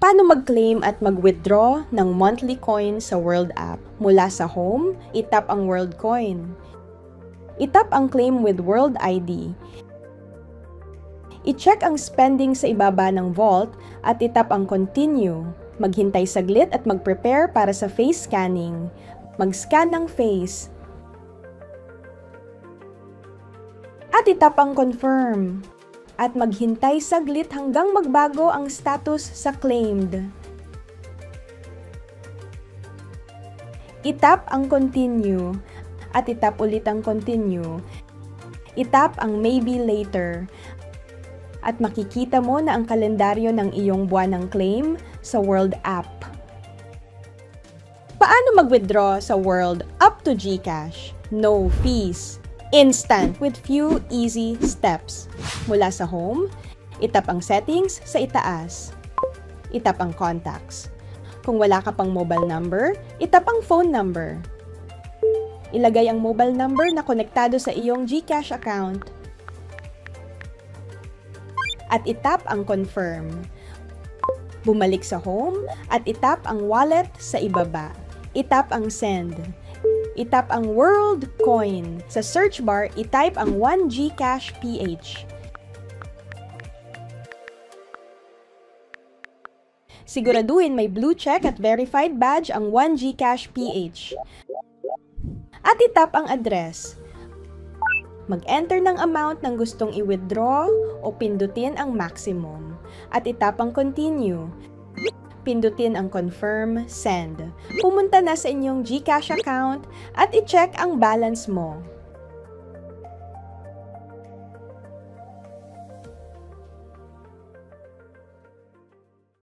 Paano mag-claim at mag-withdraw ng monthly coin sa World app? Mula sa home, itap ang World coin. Itap ang claim with World ID. I-check ang spending sa ibaba ng vault at itap ang continue. Maghintay saglit at mag-prepare para sa face scanning. Mag-scan ng face. At itap ang confirm. At maghintay saglit hanggang magbago ang status sa claimed. Itap ang continue at itap ulit ang continue. Itap ang maybe later at makikita mo na ang kalendaryo ng iyong buwan ng claim sa World app. Paano mag-withdraw sa World up to GCash? No fees. Instant with few easy steps. Mula sa home, itap ang settings sa itaas. Itap ang contacts. Kung wala ka pang mobile number, itap ang phone number. Ilagay ang mobile number na konektado sa iyong GCash account. At itap ang confirm. Bumalik sa home at itap ang wallet sa ibaba. Itap ang send. Itap ang World coin. Sa search bar, itype ang 1GCash PH. Siguraduhin may blue check at verified badge ang 1GCash PH. At itap ang address. Mag-enter ng amount ng gustong i-withdraw o pindutin ang maximum. At itap ang continue. Pindutin ang confirm, send. Pumunta na sa inyong GCash account at i-check ang balance mo.